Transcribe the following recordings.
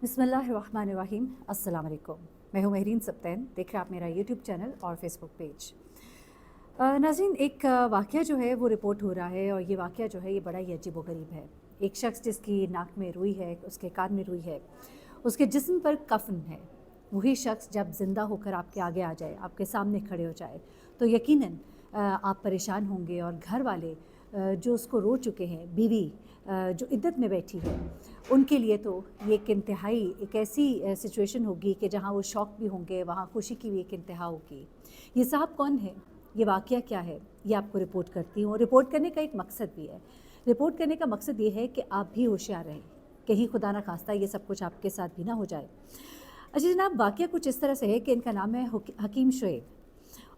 बिस्मिल्लाहिर्रहमानिर्रहीम। अस्सलाम वालेकुम। मैं हूँ महरीन सब्तैन। देख रहे हैं आप मेरा यूट्यूब चैनल और फेसबुक पेज। नाज़रीन, एक वाक़या जो है वो रिपोर्ट हो रहा है और ये वाक़या जो है ये बड़ा ही अजीबोगरीब है। एक शख्स जिसकी नाक में रुई है, उसके कान में रुई है, उसके जिस्म पर कफ़न है, वही शख्स जब ज़िंदा होकर आपके आगे आ जाए, आपके सामने खड़े हो जाए, तो यकीनन आप परेशान होंगे। और घर वाले जो उसको रो चुके हैं, बीवी जो इद्दत में बैठी है, उनके लिए तो ये एक इंतहाई एक ऐसी सिचुएशन होगी कि जहाँ वो शौक भी होंगे, वहाँ खुशी की भी एक इंतहा होगी। ये साहब कौन है, ये वाक़या क्या है, ये आपको रिपोर्ट करती हूँ। रिपोर्ट करने का एक मकसद भी है। रिपोर्ट करने का मकसद ये है कि आप भी होशियार रहें, कहीं खुदा ना खास्ता ये सब कुछ आपके साथ भी ना हो जाए। अच्छा जनाब, वाक़या कुछ इस तरह से है कि इनका नाम है हकीम शुएब।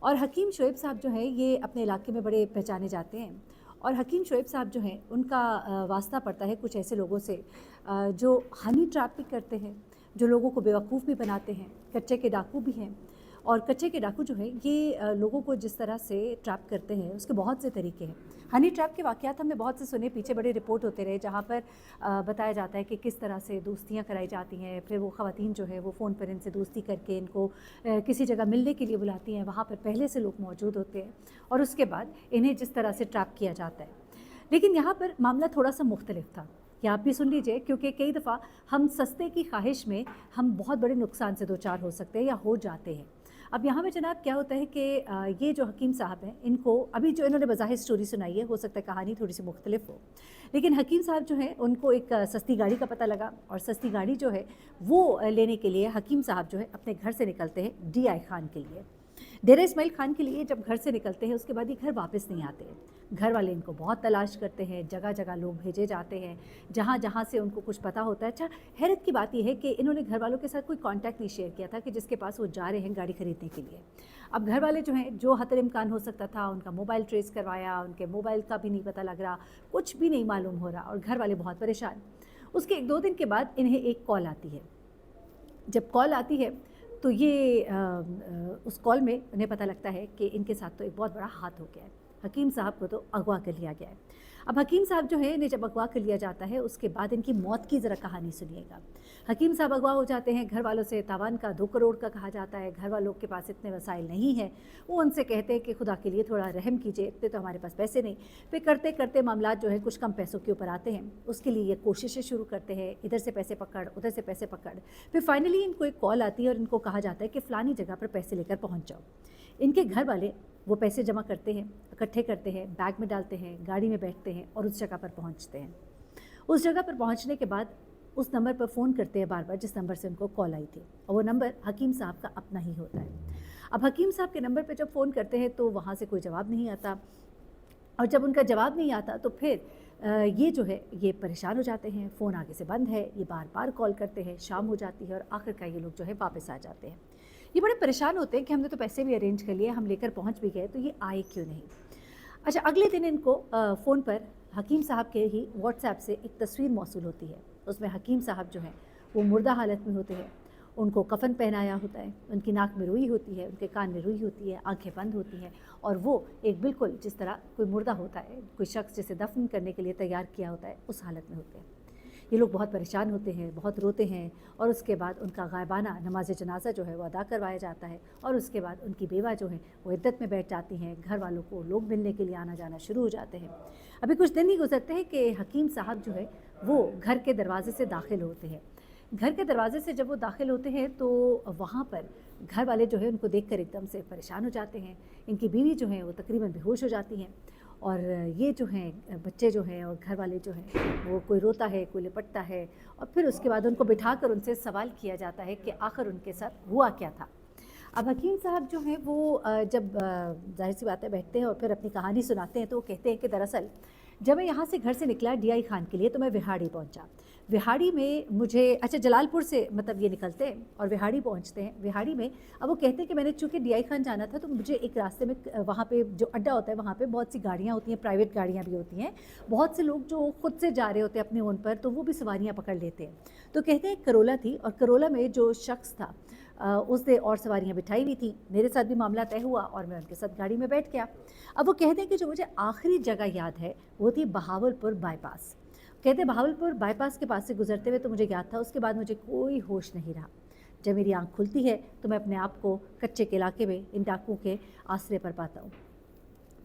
और हकीम शुएब साहब जो है ये अपने इलाके में बड़े पहचाने जाते हैं। और हकीम शुएब साहब जो हैं उनका वास्ता पड़ता है कुछ ऐसे लोगों से जो हनी ट्रैप भी करते हैं, जो लोगों को बेवकूफ़ भी बनाते हैं, कच्चे के डाकू भी हैं। और कच्चे के डाकू जो है ये लोगों को जिस तरह से ट्रैप करते हैं उसके बहुत से तरीके हैं। हनी ट्रैप के वाक़यात हमने बहुत से सुने, पीछे बड़े रिपोर्ट होते रहे जहाँ पर बताया जाता है कि किस तरह से दोस्तियाँ कराई जाती हैं। फिर वो ख़वातीन जो है वो फ़ोन पर इनसे दोस्ती करके इनको किसी जगह मिलने के लिए बुलाती हैं, वहाँ पर पहले से लोग मौजूद होते हैं और उसके बाद इन्हें जिस तरह से ट्रैप किया जाता है। लेकिन यहाँ पर मामला थोड़ा सा मुख्तलिफ था, कि आप भी सुन लीजिए, क्योंकि कई दफ़ा हम सस्ते की ख्वाहिश में हम बहुत बड़े नुकसान से दो चार हो सकते हैं या हो जाते हैं। अब यहाँ पे जनाब क्या होता है कि ये जो हकीम साहब हैं, इनको अभी जो इन्होंने बज़ाहिर स्टोरी सुनाई है, हो सकता है कहानी थोड़ी सी मुख्तलिफ हो, लेकिन हकीम साहब जो हैं उनको एक सस्ती गाड़ी का पता लगा और सस्ती गाड़ी जो है वो लेने के लिए हकीम साहब जो है अपने घर से निकलते हैं DI खान के लिए, डेरा इस्माइल खान के लिए। जब घर से निकलते हैं उसके बाद ये घर वापस नहीं आते हैं। घर वाले इनको बहुत तलाश करते हैं, जगह जगह लोग भेजे जाते हैं जहाँ जहाँ से उनको कुछ पता होता है। अच्छा, हैरत की बात यह है कि इन्होंने घर वालों के साथ कोई कांटेक्ट नहीं शेयर किया था कि जिसके पास वो जा रहे हैं गाड़ी खरीदने के लिए। अब घर वाले जो हैं, जो हतर इम्कान हो सकता था, उनका मोबाइल ट्रेस करवाया, उनके मोबाइल का भी नहीं पता लग रहा, कुछ भी नहीं मालूम हो रहा और घर वाले बहुत परेशान। उसके 1-2 दिन के बाद इन्हें एक कॉल आती है। जब कॉल आती है तो ये उस कॉल में उन्हें पता लगता है कि इनके साथ तो एक बहुत बड़ा हाथ हो गया है, हकीम साहब को तो अगवा कर लिया गया है। अब हकीम साहब जो है इन्हें जब अगवा कर लिया जाता है उसके बाद इनकी मौत की ज़रा कहानी सुनिएगा। हकीम साहब अगवा हो जाते हैं, घर वालों से तावान का 2 करोड़ का कहा जाता है। घर वालों के पास इतने वसाइल नहीं है, वो उनसे कहते हैं कि खुदा के लिए थोड़ा रहम कीजिए, इतने तो हमारे पास पैसे नहीं। फिर करते करते मामला जो है कुछ कम पैसों के ऊपर आते हैं। उसके लिए ये कोशिशें शुरू करते हैं, इधर से पैसे पकड़, उधर से पैसे पकड़। फिर फाइनली इनको एक कॉल आती है और इनको कहा जाता है कि फ़लानी जगह पर पैसे लेकर पहुँच जाओ। इनके घर वाले वो पैसे जमा करते हैं, इकट्ठे करते हैं, बैग में डालते हैं, गाड़ी में बैठते हैं और उस जगह पर पहुंचते हैं। उस जगह पर पहुंचने के बाद उस नंबर पर फ़ोन करते हैं बार बार जिस नंबर से उनको कॉल आई थी, और वो नंबर हकीम साहब का अपना ही होता है। अब हकीम साहब के नंबर पर जब फ़ोन करते हैं तो वहाँ से कोई जवाब नहीं आता, और जब उनका जवाब नहीं आता तो फिर ये जो है ये परेशान हो जाते हैं। फ़ोन आगे से बंद है, ये बार बार कॉल करते हैं, शाम हो जाती है और आखिरकार ये लोग जो है वापस आ जाते हैं। ये बड़े परेशान होते हैं कि हमने तो पैसे भी अरेंज कर लिए, हम लेकर पहुंच भी गए, तो ये आए क्यों नहीं। अच्छा, अगले दिन इनको फ़ोन पर हकीम साहब के ही व्हाट्सएप से एक तस्वीर मौसूल होती है। उसमें हकीम साहब जो हैं वो मुर्दा हालत में होते हैं, उनको कफ़न पहनाया होता है, उनकी नाक में रुई होती है, उनके कान में रुई होती है, आंखें बंद होती हैं और वो एक बिल्कुल जिस तरह कोई मुर्दा होता है, कोई शख्स जिसे दफन करने के लिए तैयार किया होता है, उस हालत में होते हैं। ये लोग बहुत परेशान होते हैं, बहुत रोते हैं और उसके बाद उनका गायबाना नमाज जनाजा जो है वो अदा करवाया जाता है और उसके बाद उनकी बेवा जो है वो इद्दत में बैठ जाती हैं। घर वालों को लोग मिलने के लिए आना जाना शुरू हो जाते हैं। अभी कुछ दिन ही गुजरते हैं कि हकीम साहब जो है वो घर के दरवाजे से दाखिल होते हैं। घर के दरवाजे से जब वो दाखिल होते हैं तो वहाँ पर घर वाले जो है उनको देखकर एकदम से परेशान हो जाते हैं। इनकी बीवी जो है वो तकरीबन बेहोश हो जाती हैं और ये जो हैं बच्चे जो हैं और घर वाले जो हैं वो कोई रोता है, कोई लिपटता है और फिर उसके बाद उनको बिठाकर उनसे सवाल किया जाता है कि आखिर उनके साथ हुआ क्या था। अब हकीम साहब जो हैं वो जब ज़ाहिर सी बात है बैठते हैं और फिर अपनी कहानी सुनाते हैं तो वो कहते हैं कि दरअसल जब मैं यहाँ से घर से निकला DI खान के लिए तो मैं विहाड़ी पहुँचा। विहाड़ी में मुझे जलालपुर से मतलब ये निकलते हैं और विहाड़ी पहुँचते हैं। विहाड़ी में अब वो कहते हैं कि मैंने चूँकि DI खान जाना था तो मुझे एक रास्ते में वहाँ पे जो अड्डा होता है वहाँ पे बहुत सी गाड़ियाँ होती हैं, प्राइवेट गाड़ियाँ भी होती हैं। बहुत से लोग जो खुद से जा रहे होते हैं अपने ओन पर, तो वो भी सवारियाँ पकड़ लेते हैं। तो कहते हैं करोला थी और करोला में जो शख्स था उसने और सवारियाँ बिठाई हुई थी। मेरे साथ भी मामला तय हुआ और मैं उनके साथ गाड़ी में बैठ गया। अब वो कहते हैं कि जो मुझे आखिरी जगह याद है वो थी बहावलपुर बाईपास। कहते बहावलपुर बाईपास के पास से गुजरते हुए तो मुझे याद था, उसके बाद मुझे कोई होश नहीं रहा। जब मेरी आँख खुलती है तो मैं अपने आप को कच्चे के इलाके में इन डाकुओं के आश्रय पर पाता हूँ।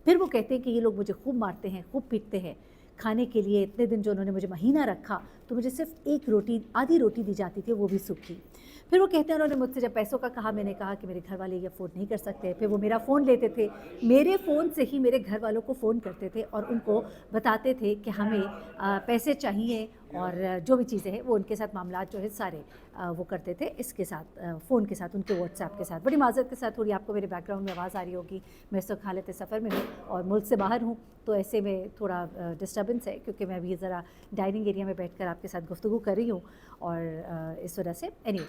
फिर वो कहते हैं कि ये लोग मुझे खूब मारते हैं, खूब पीटते हैं। खाने के लिए इतने दिन जो उन्होंने मुझे महीना रखा तो मुझे सिर्फ एक रोटी, आधी रोटी दी जाती थी, वो भी सूखी। फिर वो कहते हैं उन्होंने मुझसे जब पैसों का कहा, मैंने कहा कि मेरे घर वाले ये अफोर्ड नहीं कर सकते। फिर वो मेरा फ़ोन लेते थे, मेरे फ़ोन से ही मेरे घर वालों को फ़ोन करते थे और उनको बताते थे कि हमें पैसे चाहिए, और जो भी चीज़ें हैं वो उनके साथ मामलात जो है सारे वो करते थे इसके साथ, फ़ोन के साथ, उनके व्हाट्सएप के साथ। बड़ी माज़रत के साथ थोड़ी आपको मेरे बैकग्राउंड में आवाज़ आ रही होगी, मैं इस वक्त हालत सफ़र में हूँ और मुल्क से बाहर हूँ, तो ऐसे में थोड़ा डिस्टर्बेंस है क्योंकि मैं अभी ज़रा डाइनिंग एरिया में बैठकर आपके साथ गुफ्तगू कर रही हूँ और इस वजह से। एनीवे,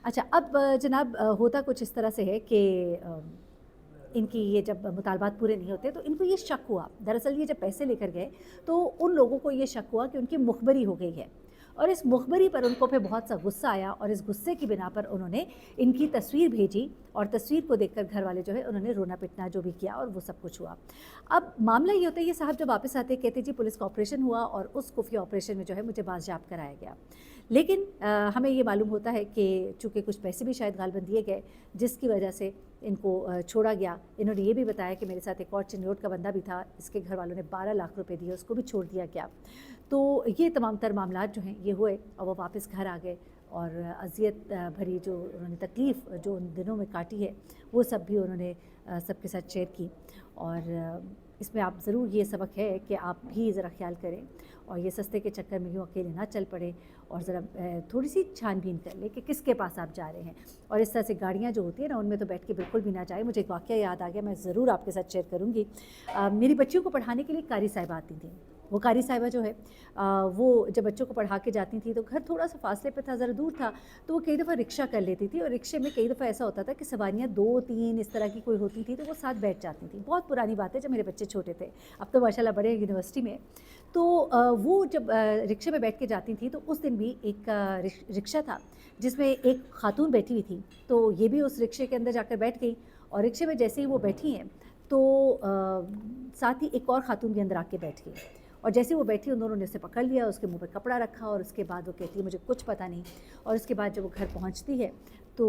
अच्छा, अब जनाब होता कुछ इस तरह से है कि इनकी ये जब मुतालबात पूरे नहीं होते तो इनको ये शक हुआ, दरअसल ये जब पैसे लेकर गए तो उन लोगों को ये शक हुआ कि उनकी मुखबरी हो गई है, और इस मुखबरी पर उनको फिर बहुत सा गुस्सा आया और इस गुस्से की बिना पर उन्होंने इनकी तस्वीर भेजी, और तस्वीर को देखकर घर वाले जो है उन्होंने रोना पिटना जो भी किया और वो सब कुछ हुआ। अब मामला ये होता है, ये साहब जब वापस आते कहते जी पुलिस का ऑपरेशन हुआ और उस खुफिया ऑपरेशन में जो है मुझे बाजियाब कराया गया। लेकिन हमें ये मालूम होता है कि चूँकि कुछ पैसे भी शायद गालबन दिए गए जिसकी वजह से इनको छोड़ा गया। इन्होंने ये भी बताया कि मेरे साथ एक और चिन्नौट का बंदा भी था, इसके घर वालों ने 12 लाख रुपए दिए, उसको भी छोड़ दिया गया। तो ये तमाम तर मामलात जो हैं ये हुए और वो वापस घर आ गए, और अज़ियत भरी जो उन्होंने तकलीफ़ जो उन दिनों में काटी है वो सब भी उन्होंने सबके साथ शेयर की। और इसमें आप ज़रूर ये सबक है कि आप भी ज़रा ख्याल करें और ये सस्ते के चक्कर में यूँ अकेले ना चल पड़े, और ज़रा थोड़ी सी छानबीन कर ले कि किसके पास आप जा रहे हैं। और इस तरह से गाड़ियाँ जो होती है ना उनमें तो बैठ के बिल्कुल भी ना जाए। मुझे एक वाक़या याद आ गया, मैं ज़रूर आपके साथ शेयर करूँगी। मेरी बच्चियों को पढ़ाने के लिए कारी साहिबा आती थी। वो कारी साहिबा जो है वो जब बच्चों को पढ़ा के जाती थी तो घर थोड़ा सा फासले पे था, ज़रा दूर था, तो वो कई दफ़ा रिक्शा कर लेती थी, और रिक्शे में कई दफ़ा ऐसा होता था कि सवारियाँ 2-3 इस तरह की कोई होती थी तो वो साथ बैठ जाती थी। बहुत पुरानी बात है, जब मेरे बच्चे छोटे थे, अब तो माशाल्लाह बड़े यूनिवर्सिटी में। तो वो जब रिक्शे में बैठ के जाती थी तो उस दिन भी एक रिक्शा था जिसमें एक खातून बैठी हुई थी, तो ये भी उस रिक्शे के अंदर जाकर बैठ गई, और रिक्शे में जैसे ही वो बैठी हैं तो साथ ही एक और खातून भी अंदर आके बैठ गई, और जैसे वो बैठी उन दोनों ने उसे पकड़ लिया, उसके मुंह पर कपड़ा रखा, और उसके बाद वो कहती है मुझे कुछ पता नहीं। और उसके बाद जब वो घर पहुंचती है तो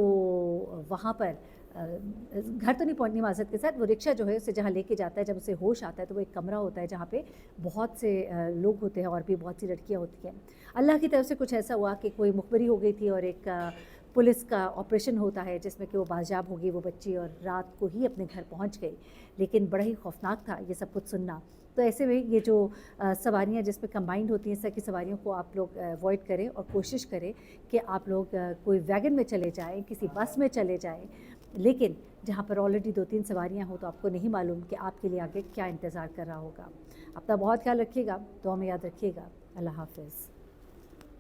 वहाँ पर घर तो नहीं पहुंचनी माज़रत के साथ, वो रिक्शा जो है उसे जहाँ लेके जाता है, जब उसे होश आता है तो वो एक कमरा होता है जहाँ पे बहुत से लोग होते हैं और भी बहुत सी लड़कियाँ होती हैं। अल्लाह की तरफ से कुछ ऐसा हुआ कि कोई मुखबरी हो गई थी और एक पुलिस का ऑपरेशन होता है जिसमें कि वो बाजियाब हो गई वो बच्ची, और रात को ही अपने घर पहुँच गई। लेकिन बड़ा ही खौफनाक था ये सब कुछ सुनना। तो ऐसे में ये जो सवारियाँ जिसमें कंबाइंड होती हैं, इस तरह की सवारियों को आप लोग अवॉइड करें और कोशिश करें कि आप लोग कोई वैगन में चले जाएं, किसी बस में चले जाएं, लेकिन जहाँ पर ऑलरेडी 2-3 सवारियाँ हों तो आपको नहीं मालूम कि आपके लिए आगे क्या इंतज़ार कर रहा होगा। अपना बहुत ख्याल रखिएगा, दुआ में याद रखिएगा। अल्लाह हाफ़िज़।